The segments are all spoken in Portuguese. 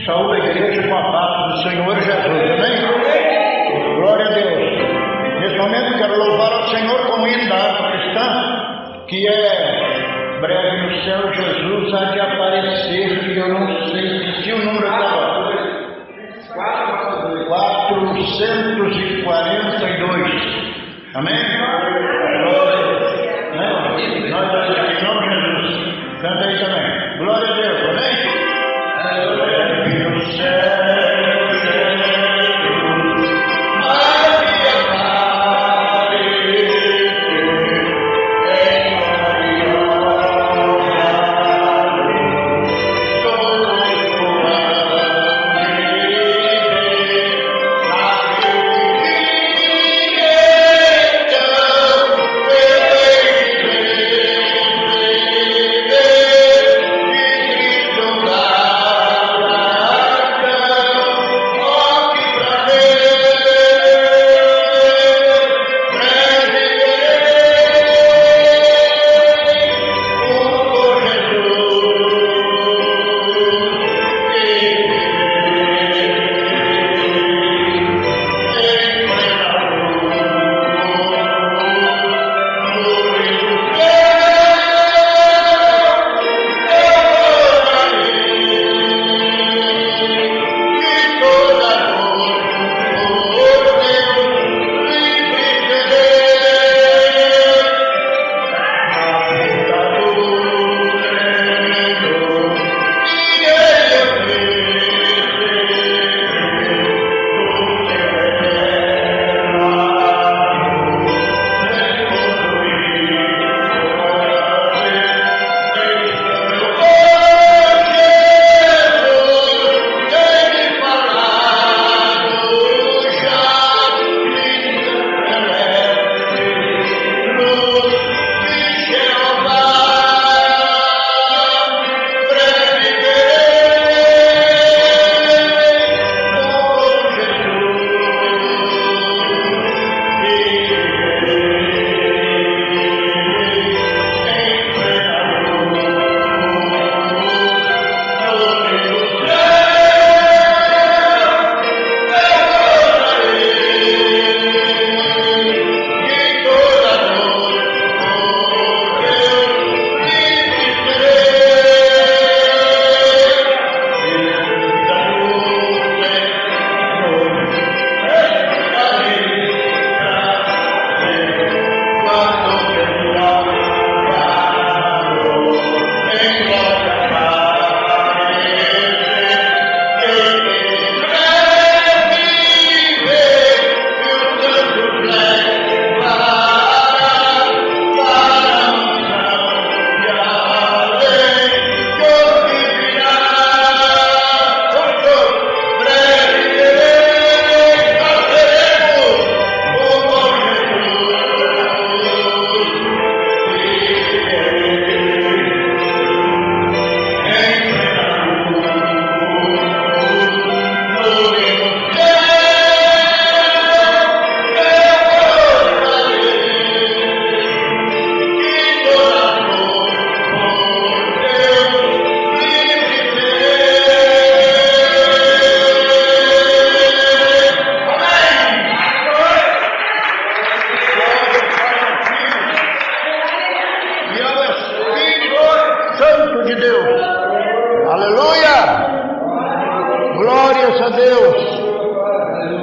Saúde a igreja com a paz do Senhor Jesus, amém? Glória a Deus. Nesse momento quero louvar ao Senhor com o hino da harpa cristã, que é breve no céu, Jesus há de aparecer, que eu não sei, esqueci o número agora. 442. Amém? Glória. Nós aqui em nome de Jesus. Canta aí também. Glória a Deus, amém? Breve no céu.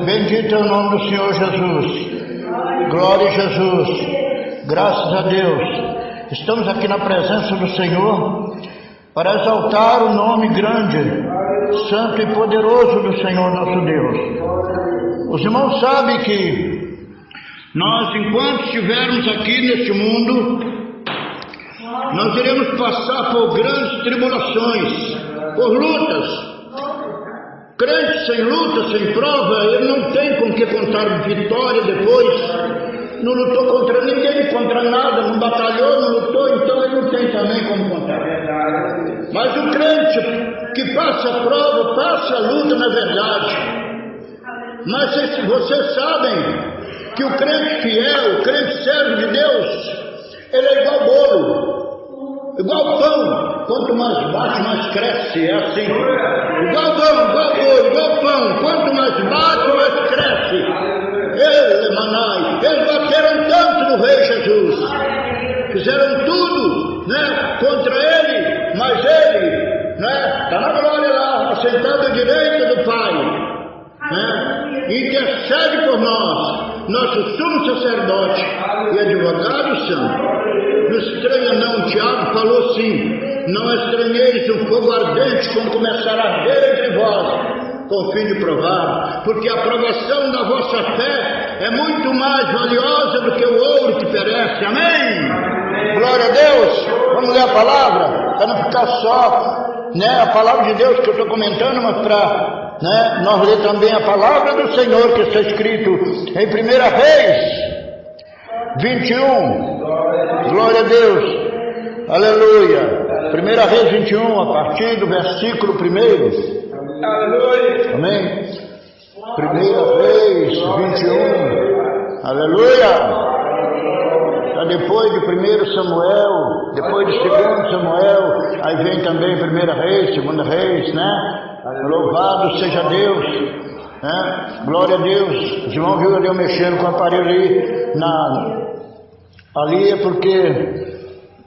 Bendito é o nome do Senhor Jesus. Glória a Jesus. Graças a Deus. Estamos aqui na presença do Senhor para exaltar o nome grande, santo e poderoso do Senhor nosso Deus. Os irmãos sabem que nós, enquanto estivermos aqui neste mundo, nós iremos passar por grandes tribulações, por lutas. Crente sem luta, sem prova, ele não tem com que contar vitória depois. Não lutou contra ninguém, contra nada, não batalhou, não lutou, então ele não tem também como contar. Mas o crente que passa a prova, passa a luta na verdade. Mas vocês sabem que o crente fiel, o crente servo de Deus, ele é igual bolo. igual pão, quanto mais bate, mais cresce, é assim. Igual pão, quanto mais bate, mais cresce. Eles bateram tanto no Rei Jesus, fizeram tudo, né, contra ele, mas ele, né, está na glória lá, assentado à direita do Pai, né, intercede por nós, nosso sumo sacerdote e advogado santo. Não estranha não, Tiago falou sim, não estranheis um fogo ardente quando começar a arder entre vós, com o fim de provar, porque a provação da vossa fé é muito mais valiosa do que o ouro que perece. Amém? Glória a Deus. Vamos ler a palavra, para não ficar só, né, a palavra de Deus que eu estou comentando, mas para, né, nós ler também a palavra do Senhor que está escrito em 1 Reis 21. Glória a Deus. Aleluia. 1 Reis 21, a partir do versículo 1. Aleluia. Amém. 1 Reis 21. Aleluia. Depois de 1 Samuel, depois de 2 Samuel, aí vem também 1 Reis, 2 Reis, né? Louvado seja Deus, né? Glória a Deus. Os irmãos viram eu mexendo com o aparelho ali é porque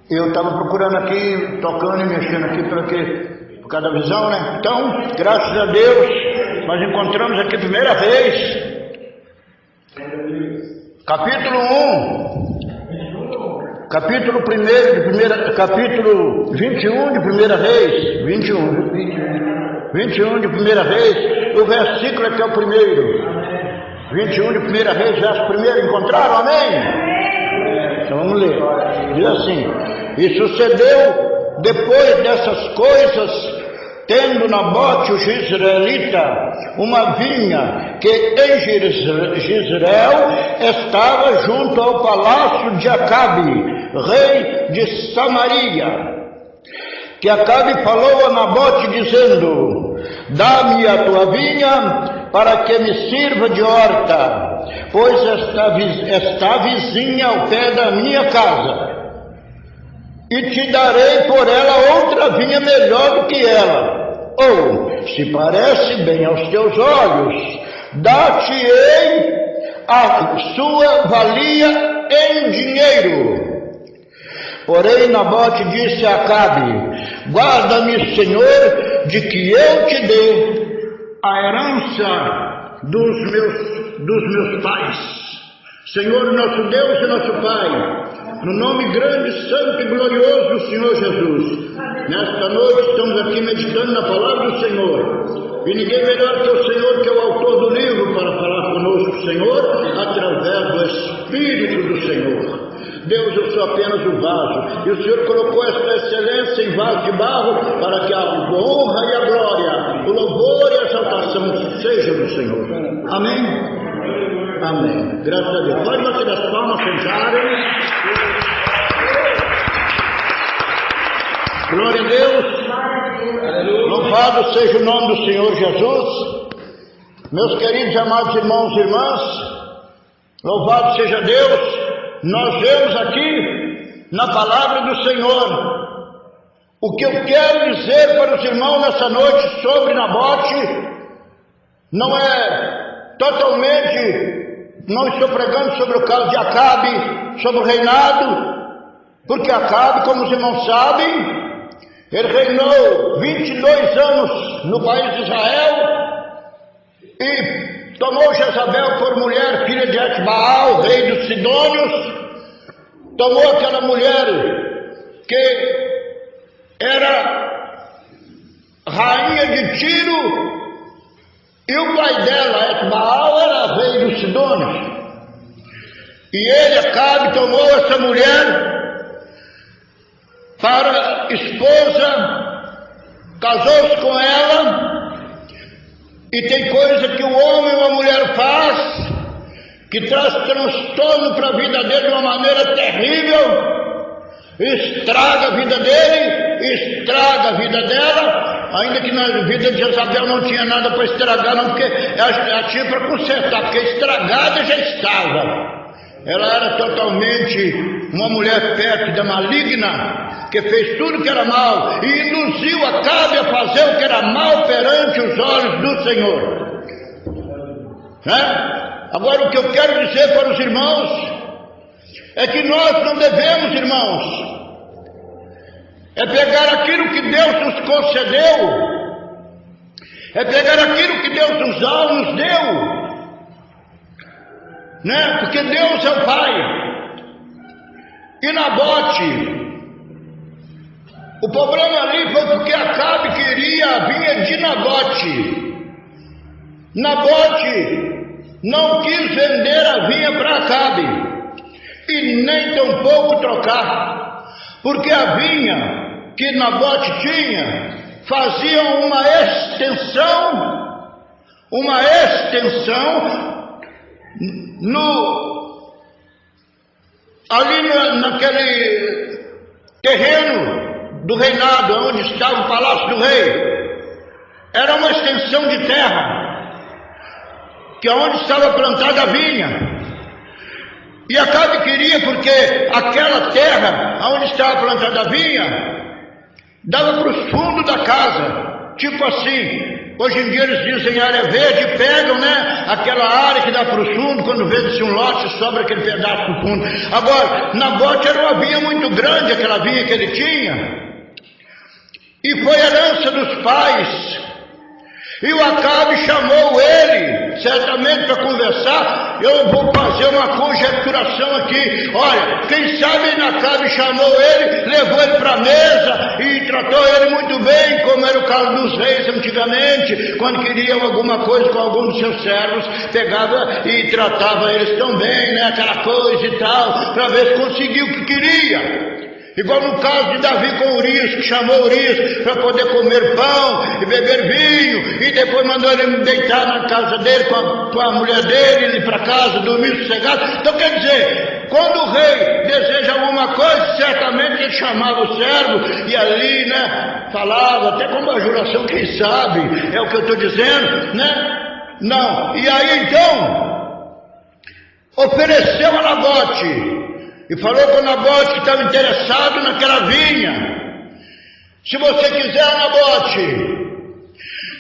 eu estava procurando aqui, tocando e mexendo aqui para quê? Por causa da visão, né? Então, graças a Deus, nós encontramos aqui 1 Reis, capítulo 1, capítulo 1, capítulo 21 de 1 Reis, 21 de 1 Reis, o versículo é que é o primeiro, 21 de 1 Reis, verso 1, encontraram? Amém? Então vamos ler, diz assim: e sucedeu depois dessas coisas, tendo Nabote o Jezreelita uma vinha que em Jezreel estava junto ao palácio de Acabe, rei de Samaria, que Acabe falou a Nabote dizendo: dá-me a tua vinha para que me sirva de horta, pois está vizinha ao pé da minha casa, e te darei por ela outra vinha melhor do que ela. Ou, se parece bem aos teus olhos, dá-te-ei a sua valia em dinheiro. Porém, Nabote disse a Acabe: guarda-me, Senhor, de que eu te dê a herança dos meus pais. Senhor, nosso Deus e nosso Pai, no nome grande, santo e glorioso do Senhor Jesus, nesta noite estamos aqui meditando na palavra do Senhor, e ninguém melhor que o Senhor, que é o autor do livro, para falar conosco, Senhor, através do Espírito do Senhor. Deus, eu sou apenas o vaso, e o Senhor colocou esta excelência em vaso de barro, para que a honra e a glória, o louvor e a exaltação sejam do Senhor. Amém? Amém. Graças a Deus. Pode bater as palmas, sentarem. Glória a Deus. Louvado seja o nome do Senhor Jesus. Meus queridos amados irmãos e irmãs, louvado seja Deus. Nós vemos aqui na palavra do Senhor. O que eu quero dizer para os irmãos nessa noite sobre Nabote não é totalmente, não estou pregando sobre o caso de Acabe, sobre o reinado, porque Acabe, como os irmãos sabem, ele reinou 22 anos no país de Israel e tomou Jezabel por mulher, filha de Etbaal, rei dos Sidônios. Tomou aquela mulher que era rainha de Tiro, e o pai dela, Etbaal, era rei dos Sidônios. E ele, Acabe, tomou essa mulher para esposa, casou-se com ela, e tem coisa que o homem ou a mulher faz que traz transtorno para a vida dele de uma maneira terrível, estraga a vida dele, estraga a vida dela, ainda que na vida de Jezabel não tinha nada para estragar, não, porque ela tinha para consertar, porque estragada já estava. Ela era totalmente uma mulher pétida, maligna, que fez tudo que era mal e induziu Acabe a fazer o que era mal perante os olhos do Senhor. Agora, o que eu quero dizer para os irmãos é que nós não devemos, irmãos, pegar aquilo que Deus nos concedeu, pegar aquilo que Deus nos deu, porque Deus é o Pai. E Nabote, o problema ali foi porque Acabe queria a vinha de Nabote. Nabote não quis vender a vinha para Acabe e nem tampouco trocar, porque a vinha que Nabote tinha fazia uma extensão ali naquele terreno do reinado, onde estava o palácio do rei. Era uma extensão de terra, que é onde estava plantada a vinha. E Acabe queria, porque aquela terra, onde estava plantada a vinha, dava para os fundos da casa, tipo assim. Hoje em dia eles dizem área verde, pegam, aquela área que dá para o fundo, quando vende-se um lote, sobra aquele pedaço para o fundo. Agora, Nabote era uma vinha muito grande, aquela vinha que ele tinha, e foi herança dos pais. E o Acabe chamou ele, certamente para conversar. Eu vou fazer uma conjecturação aqui. Olha, quem sabe Acabe chamou ele, levou ele para a mesa e tratou ele muito bem, como era o caso dos reis antigamente, quando queriam alguma coisa com algum dos seus servos, pegava e tratava eles tão bem, aquela coisa e tal, para ver se conseguia o que queria. Igual no caso de Davi com Urias, que chamou Urias para poder comer pão e beber vinho, e depois mandou ele deitar na casa dele com a mulher dele, ir para casa, dormir sossegado. Então quer dizer, quando o rei deseja alguma coisa, certamente ele chamava o servo e ali, falava, até com uma juração, quem sabe, é o que eu estou dizendo, Não, e aí então, ofereceu a Nabote, e falou com Nabote que estava interessado naquela vinha. Se você quiser, Nabote,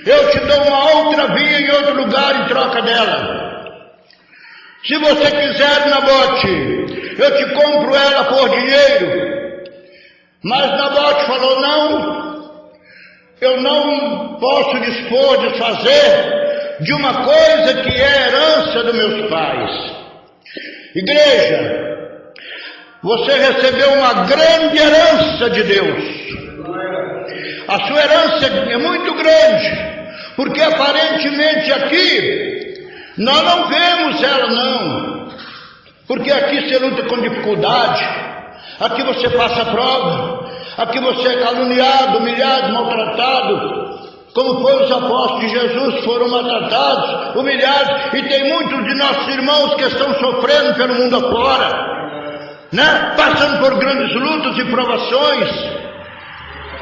eu te dou uma outra vinha em outro lugar em troca dela. Se você quiser, Nabote, eu te compro ela por dinheiro. Mas Nabote falou, não, eu não posso dispor de fazer de uma coisa que é herança dos meus pais. Igreja, você recebeu uma grande herança de Deus. A sua herança é muito grande, porque aparentemente aqui nós não vemos ela não, porque aqui você luta com dificuldade, aqui você passa prova, aqui você é caluniado, humilhado, maltratado, como foi os apóstolos de Jesus, foram maltratados, humilhados, e tem muitos de nossos irmãos que estão sofrendo pelo mundo afora, passando por grandes lutas e provações.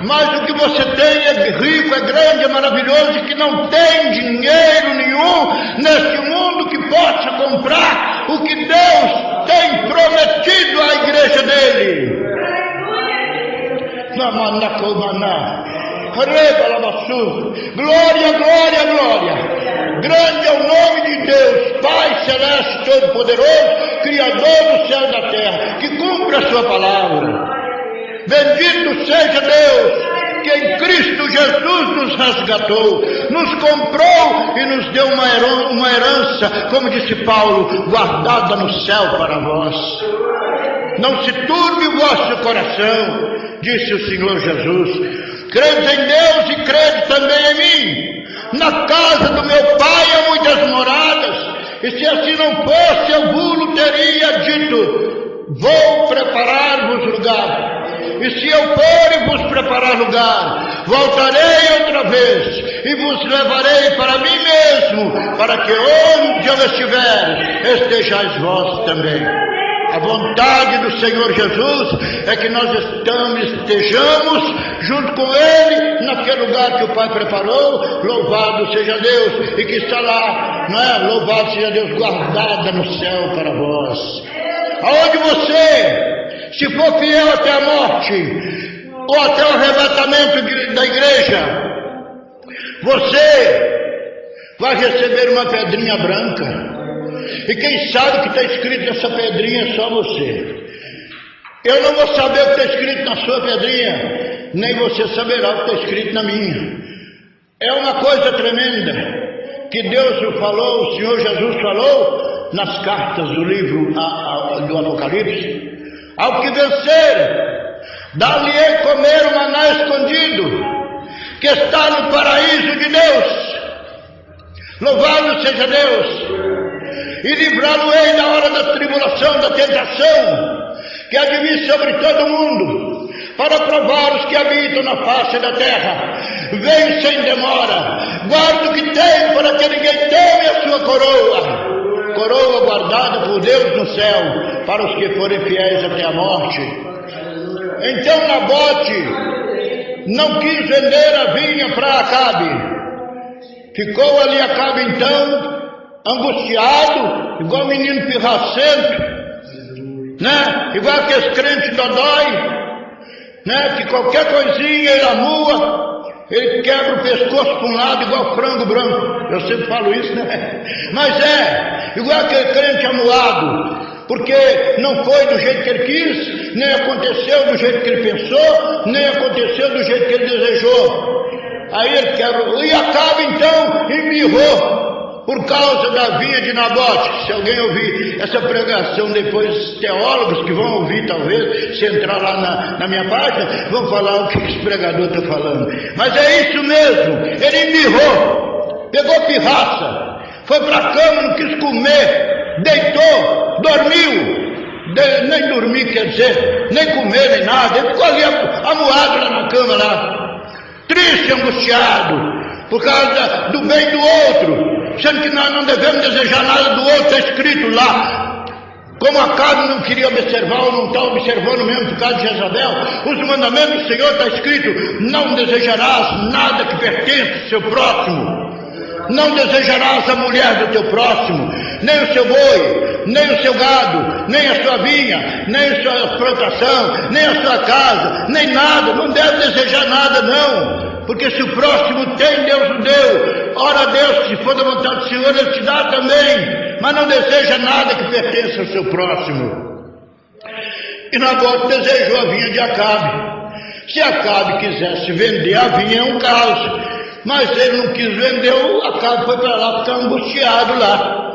Mas o que você tem é rico, é grande, é maravilhoso, e que não tem dinheiro nenhum neste mundo que possa comprar o que Deus tem prometido à igreja dele. Glória, glória, glória. Grande é o nome de Deus, Pai Celeste Todo-Poderoso, Criador do céu e da terra, que cumpre a sua palavra. Bendito seja Deus, que em Cristo Jesus nos resgatou, nos comprou e nos deu uma herança, como disse Paulo, guardada no céu para vós. Não se turbe o vosso coração, disse o Senhor Jesus. Crede em Deus e crede também em mim. Na casa do meu Pai há muitas moradas, e se assim não fosse, eu vos teria dito, vou preparar-vos lugar. E se eu for e vos preparar lugar, voltarei outra vez e vos levarei para mim mesmo, para que onde eu estiver, estejais vós também. A vontade do Senhor Jesus é que nós estejamos junto com Ele naquele lugar que o Pai preparou. Louvado seja Deus, e que está lá, louvado seja Deus, guardada no céu para vós. Aonde você, se for fiel até a morte, ou até o arrebatamento da igreja, você vai receber uma pedrinha branca. E quem sabe o que está escrito nessa pedrinha é só você. Eu não vou saber o que está escrito na sua pedrinha, nem você saberá o que está escrito na minha. É uma coisa tremenda que Deus falou, o Senhor Jesus falou nas cartas do livro do Apocalipse. Ao que vencer, dar-lhe-ei comer o maná escondido, que está no paraíso de Deus. Louvado seja Deus! E livrá-lo-ei da hora da tribulação, da tentação, que há de vir sobre todo mundo, para provar os que habitam na face da terra. Venho sem demora, guarda o que tem, para que ninguém tome a sua coroa. Coroa guardada por Deus no céu, para os que forem fiéis até a morte. Então Nabote não quis vender a vinha para Acabe. Ficou ali Acabe então, angustiado, igual menino pirracento, né? Igual aqueles crentes dodói, né? Que qualquer coisinha ele amua, ele quebra o pescoço para um lado igual frango branco. Eu sempre falo isso, né? Mas é igual aquele crente amuado, porque não foi do jeito que ele quis, nem aconteceu do jeito que ele pensou, nem aconteceu do jeito que ele desejou. Aí ele quebra, e Acabe então embirrou por causa da vinha de Nabote. Se alguém ouvir essa pregação depois, teólogos que vão ouvir talvez, se entrar lá na minha página, vão falar o que esse pregador está falando. Mas é isso mesmo, ele embirrou, pegou pirraça, foi para a cama, não quis comer, deitou, dormiu. Nem dormir quer dizer, nem comer, nem nada. Ele ficou ali amuado lá na cama, lá, triste, angustiado, por causa do bem do outro. Sendo que nós não devemos desejar nada do outro, está escrito lá. Como Acabe não queria observar, ou não está observando mesmo por causa de Jezabel, os mandamentos do Senhor está escrito: não desejarás nada que pertence ao seu próximo. Não desejarás a mulher do teu próximo, nem o seu boi, nem o seu gado, nem a sua vinha, nem a sua plantação, nem a sua casa, nem nada. Não deve desejar nada, não. Porque se o próximo tem, Deus o deu. Ora, Deus, se for da vontade do Senhor, Ele te dá também. Mas não deseja nada que pertença ao seu próximo. E Nabote desejou a vinha de Acabe. Se Acabe quisesse vender a vinha, é um caso. Mas ele não quis vender, o Acabe foi para lá ficar angustiado lá.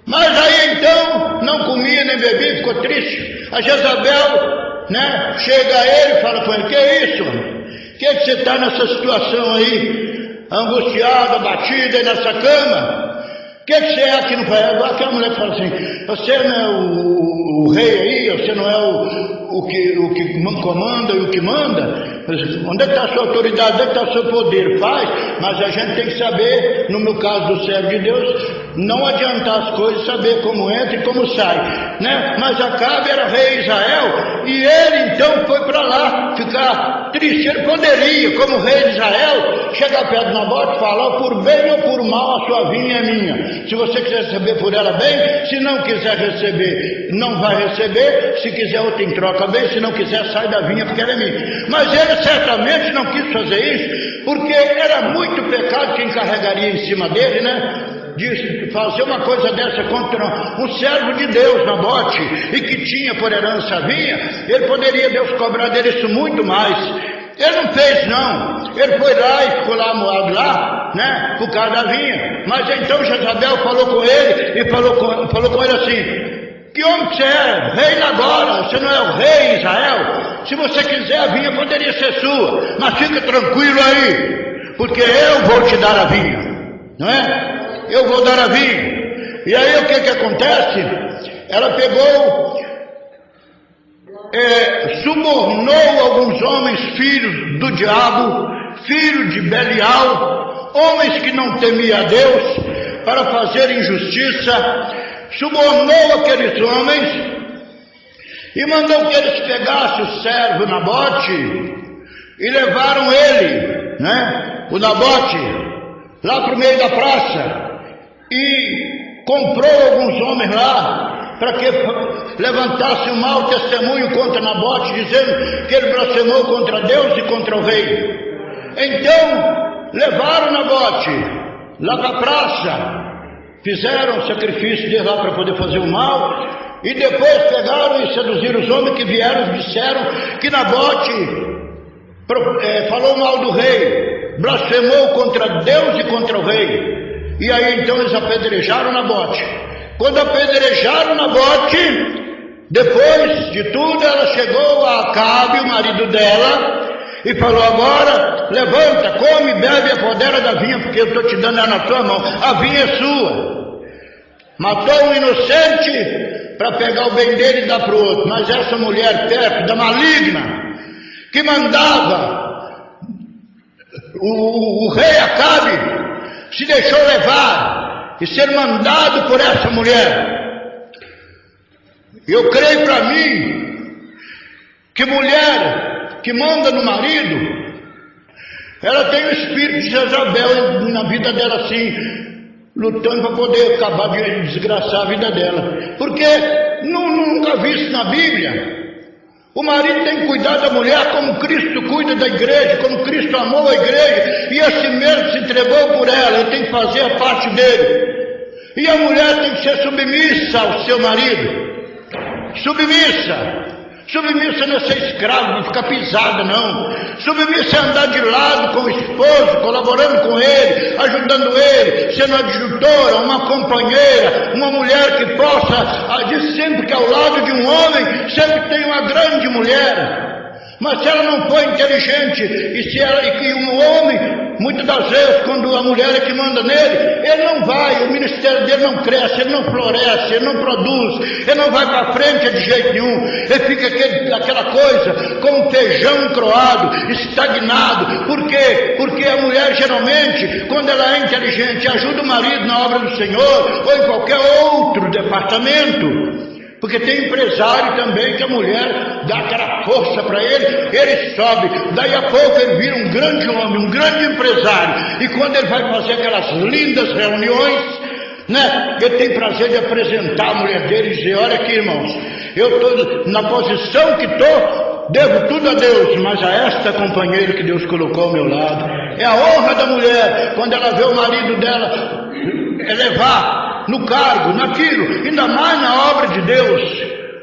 Mas aí então, não comia nem bebia, ficou triste. A Jezabel, né, chega a ele e fala com ele: que é isso, homem? Que você está nessa situação aí, angustiada, batida aí nessa cama? O que você é aqui no país? Aquela mulher fala assim: você não é o rei aí, você não é o que comanda e o que manda? Onde é que está a sua autoridade, onde é que está o seu poder? Faz, mas a gente tem que saber, no meu caso do servo de Deus, não adiantar as coisas, saber como entra e como sai, né? Mas Acabe era rei de Israel, e ele então foi para lá ficar triste. Ele poderia, como rei de Israel, chegar perto de Nabote e falar: por bem ou por mal a sua vinha é minha. Se você quiser receber por ela bem, se não quiser receber, não vai receber. Se quiser outra em troca, bem. Se não quiser, sai da vinha porque ela é minha. Mas ele certamente não quis fazer isso, porque era muito pecado quem carregaria em cima dele, né? De fazer uma coisa dessa contra um servo de Deus, Nabote, e que tinha por herança a vinha. Ele poderia, Deus, cobrar dele isso muito mais. Ele não fez, não. Ele foi lá e ficou lá amuado lá, né, por causa da vinha. Mas então Jezabel falou com ele e falou com ele assim: que homem que você é? Reina agora, você não é o rei de Israel? Se você quiser, a vinha poderia ser sua, mas fica tranquilo aí, porque eu vou te dar a vinha, não é? Eu vou dar a vinha. E aí o que acontece? Ela pegou, subornou alguns homens, filhos do diabo, filhos de Belial, homens que não temiam a Deus, para fazer injustiça. Subornou aqueles homens e mandou que eles pegassem o servo Nabote e levaram ele, né, o Nabote, lá para o meio da praça, e comprou alguns homens lá para que levantasse um mau testemunho contra Nabote, dizendo que ele blasfemou contra Deus e contra o rei. Então levaram Nabote lá para a praça, fizeram o sacrifício de lá para poder fazer o mal, e depois pegaram e seduziram os homens que vieram e disseram que Nabote falou mal do rei, blasfemou contra Deus e contra o rei. E aí então eles apedrejaram Nabote. Quando apedrejaram Nabote, depois de tudo, ela chegou a Acabe, o marido dela, e falou: agora levanta, come, bebe, apodera da vinha, porque eu estou te dando ela na tua mão, a vinha é sua. Matou um inocente para pegar o bem dele e dar para o outro. Mas essa mulher pérfida, maligna, que mandava o rei Acabe, se deixou levar e ser mandado por essa mulher. Eu creio para mim que mulher que manda no marido, ela tem o espírito de Jezabel na vida dela, assim, lutando para poder acabar de desgraçar a vida dela. Porque nunca vi isso na Bíblia. O marido tem que cuidar da mulher como Cristo cuida da igreja, como Cristo amou a igreja, e assim mesmo se entregou por ela. Ele tem que fazer a parte dele. E a mulher tem que ser submissa ao seu marido. Submissa não é ser escravo, não ficar pisada, não. Submissa é andar de lado com o esposo, colaborando com ele, ajudando ele, sendo adjutora, uma companheira, uma mulher que possa agir sempre que ao lado de um homem, sempre tem uma grande mulher. Mas se ela não for inteligente, e um homem, muitas das vezes, quando a mulher é que manda nele, ele não vai, o ministério dele não cresce, ele não floresce, ele não produz, ele não vai para frente de jeito nenhum. Ele fica aquela coisa, como feijão croado, estagnado. Por quê? Porque a mulher, geralmente, quando ela é inteligente, ajuda o marido na obra do Senhor, ou em qualquer outro departamento. Porque tem empresário também que a mulher dá aquela força para ele sobe, daí a pouco ele vira um grande homem, um grande empresário, e quando ele vai fazer aquelas lindas reuniões, né, ele tem prazer de apresentar a mulher dele e dizer: olha aqui, irmãos, eu estou na posição que estou, devo tudo a Deus, mas a esta companheira que Deus colocou ao meu lado. É a honra da mulher, quando ela vê o marido dela elevar no cargo, naquilo, ainda mais na obra de Deus,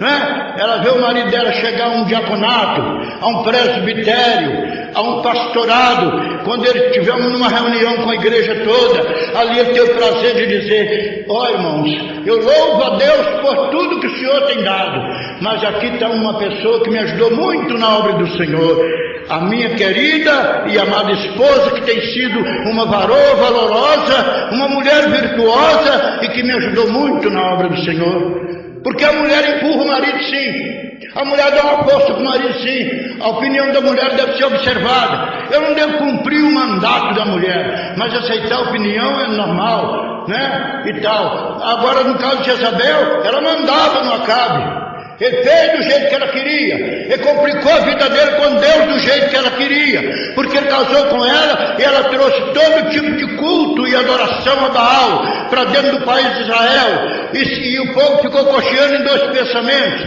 né? Ela vê o marido dela chegar a um diaconato, a um presbitério, a um pastorado. Quando ele estiver numa reunião com a igreja toda, ali ele tem o prazer de dizer: ó, irmãos, eu louvo a Deus por tudo que o Senhor tem dado, mas aqui está uma pessoa que me ajudou muito na obra do Senhor, a minha querida e amada esposa, que tem sido uma varoa valorosa, uma mulher virtuosa e que me ajudou muito na obra do Senhor. Porque a mulher empurra o marido, sim. A mulher dá uma força para o marido, sim. A opinião da mulher deve ser observada. Eu não devo cumprir o mandato da mulher, mas aceitar a opinião é normal, né? E tal. Agora, no caso de Jezabel, ela mandava no Acabe. Ele fez do jeito que ela queria. Ele complicou a vida dele com Deus do jeito que ela queria. Porque ele casou com ela e ela trouxe todo tipo de culto e adoração a Baal para dentro do país de Israel. E o povo ficou cocheando em dois pensamentos.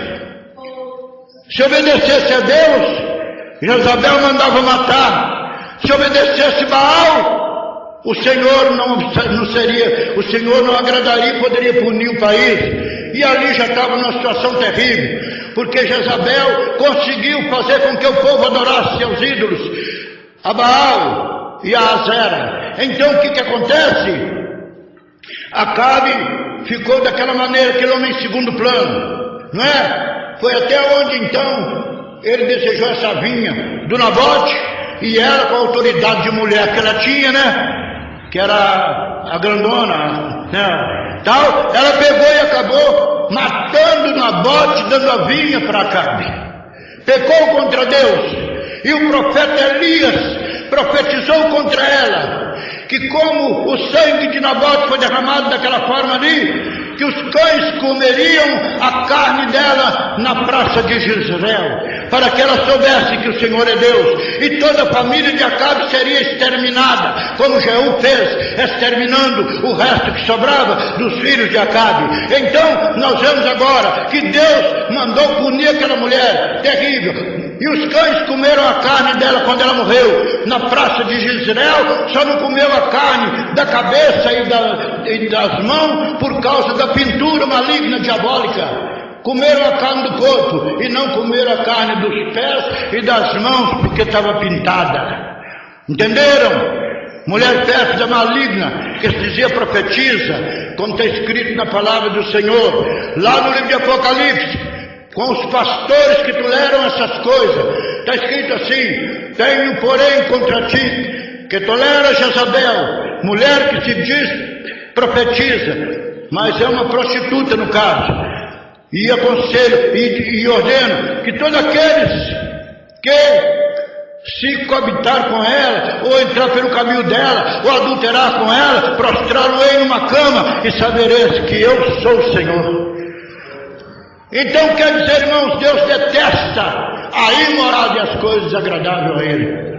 Se obedecesse a Deus, Jezabel mandava matar. Se obedecesse Baal, o Senhor não seria, o Senhor não agradaria e poderia punir o país. E ali já estava numa situação terrível, porque Jezabel conseguiu fazer com que o povo adorasse seus ídolos, a Baal e a Azera. Então o que acontece? Acabe ficou daquela maneira, aquele homem em segundo plano, não é? Foi até onde então ele desejou essa vinha do Nabote, e ela, com a autoridade de mulher que ela tinha, né, que era a grandona, né, tal, ela pegou e acabou matando Nabote, dando a vinha para Acabe. Pecou contra Deus. E o profeta Elias profetizou contra ela, que como o sangue de Nabote foi derramado daquela forma ali, que os cães comeriam a carne dela na praça de Jezreel, para que ela soubesse que o Senhor é Deus, e toda a família de Acabe seria exterminada, como Jeú fez, exterminando o resto que sobrava dos filhos de Acabe. Então nós vemos agora que Deus mandou punir aquela mulher terrível, e os cães comeram a carne dela quando ela morreu na praça de Jezreel. Só não comeu a carne da cabeça e das mãos por causa da pintura maligna diabólica. Comeram a carne do corpo e não comeram a carne dos pés e das mãos porque estava pintada. Entenderam? Mulher pérfida maligna, que se dizia profetiza, como está escrito na palavra do Senhor, lá no livro de Apocalipse, com os pastores que toleram essas coisas. Está escrito assim: tenho porém contra ti, que tolera Jezabel, mulher que se diz profetiza, mas é uma prostituta no caso, e aconselho e ordeno que todos aqueles que se coabitar com ela, ou entrar pelo caminho dela, ou adulterar com ela, prostrar-o-ei numa cama, e sabereis que eu sou o Senhor. Então quer dizer, irmãos, Deus detesta a imoralidade e as coisas desagradáveis a Ele.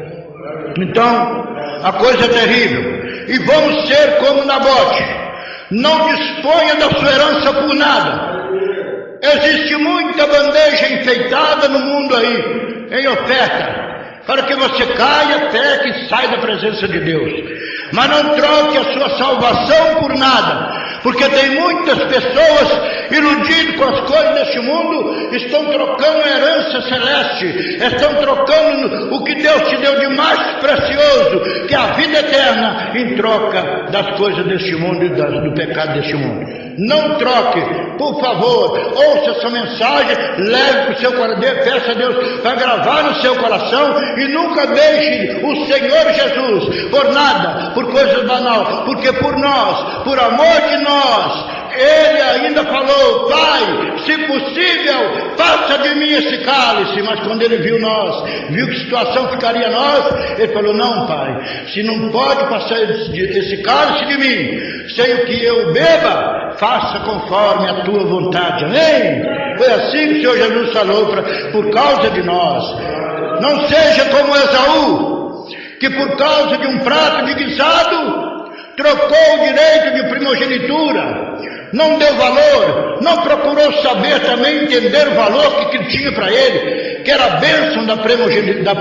Então, a coisa é terrível. E vamos ser como Nabote. Não disponha da sua herança por nada. Existe muita bandeja enfeitada no mundo aí, em oferta, para que você caia, peque e saia da presença de Deus. Mas não troque a sua salvação por nada, porque tem muitas pessoas iludidas com as coisas deste mundo, estão trocando a herança celeste, estão trocando o que Deus te deu de mais precioso, que é a vida eterna, em troca das coisas deste mundo e do pecado deste mundo. Não troque, por favor, ouça essa mensagem, leve para o seu coração, peça a Deus para gravar no seu coração, e nunca deixe o Senhor Jesus por nada, por coisas banais, porque por nós, por amor de nós, Ele ainda falou: Pai, se possível, passa de mim esse cálice. Mas quando Ele viu que situação ficaria nós, Ele falou: não, Pai, se não pode passar esse cálice de mim, sem o que eu beba, faça conforme a tua vontade. Amém? Foi assim que o Senhor Jesus falou por causa de nós. Não seja como Esaú, que por causa de um prato de guisado trocou o direito de primogenitura, não deu valor, não procurou saber também, entender o valor que tinha para ele, que era a bênção da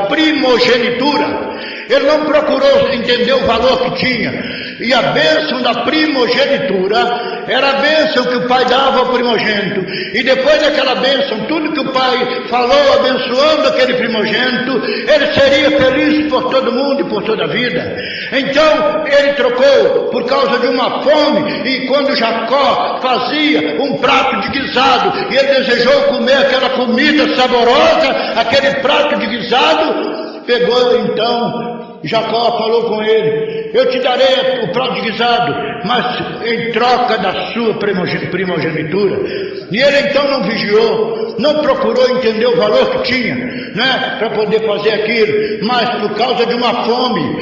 primogenitura. Ele não procurou entender o valor que tinha. E a bênção da primogenitura era a bênção que o pai dava ao primogênito. E depois daquela bênção, tudo que o pai falou abençoando aquele primogênito, ele seria feliz por todo mundo e por toda a vida. Então ele trocou por causa de uma fome. E quando Jacó fazia um prato de guisado e ele desejou comer aquela comida saborosa, aquele prato de guisado, pegou então, Jacó falou com ele: eu te darei o prato de guisado, mas em troca da sua primogenitura. E ele então não vigiou, não procurou entender o valor que tinha, né, para poder fazer aquilo, mas por causa de uma fome,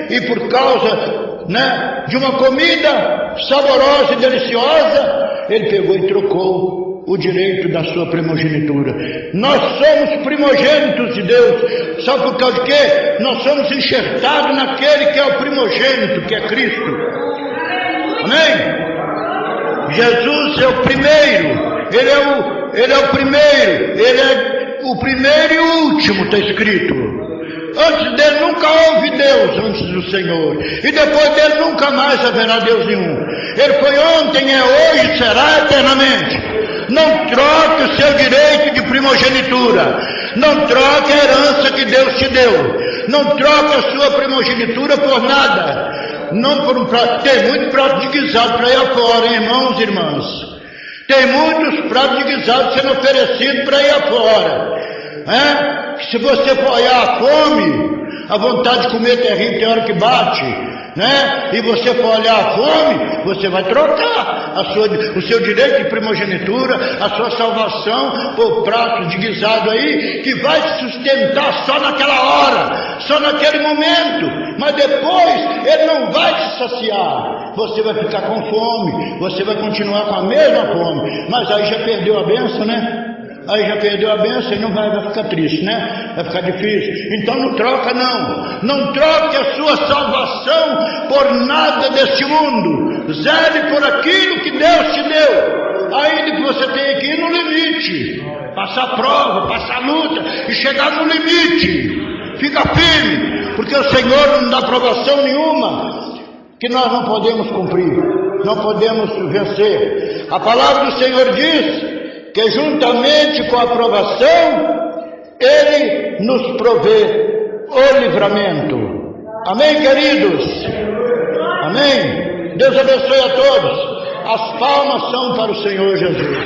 e por causa, né, de uma comida saborosa e deliciosa, ele pegou e trocou o direito da sua primogenitura. Nós somos primogênitos de Deus. Sabe por causa de quê? Nós somos enxertados naquele que é o primogênito, que é Cristo. Amém? Jesus é o primeiro. Ele é o primeiro. Ele é o primeiro e o último, está escrito. Antes dele nunca houve Deus, antes do Senhor. E depois dele nunca mais haverá Deus nenhum. Ele foi ontem, é hoje e será eternamente. Não troque o seu direito de primogenitura. Não troque a herança que Deus te deu. Não troque a sua primogenitura por nada. Não por um prato. Tem muito prato de guisado para ir afora, hein, irmãos e irmãs. Tem muitos pratos de guisado sendo oferecidos para ir afora. Se você for olhar a fome, a vontade de comer é terrível, tem hora que bate. né? E você for olhar a fome, você vai trocar o seu direito de primogenitura, a sua salvação por prato de guisado aí, que vai te sustentar só naquela hora, só naquele momento, mas depois ele não vai te saciar. Você vai ficar com fome, você vai continuar com a mesma fome, mas aí já perdeu a bênção, né? Aí já perdeu a bênção e não vai ficar triste, né? Vai ficar difícil. Então não troca não. Não troque a sua salvação por nada deste mundo. Zele por aquilo que Deus te deu. Ainda que você tenha que ir no limite. Passar prova, passar luta e chegar no limite. Fica firme, porque o Senhor não dá provação nenhuma que nós não podemos cumprir. Não podemos vencer. A palavra do Senhor diz que juntamente com a aprovação, Ele nos provê o livramento. Amém, queridos? Amém? Deus abençoe a todos. As palmas são para o Senhor Jesus.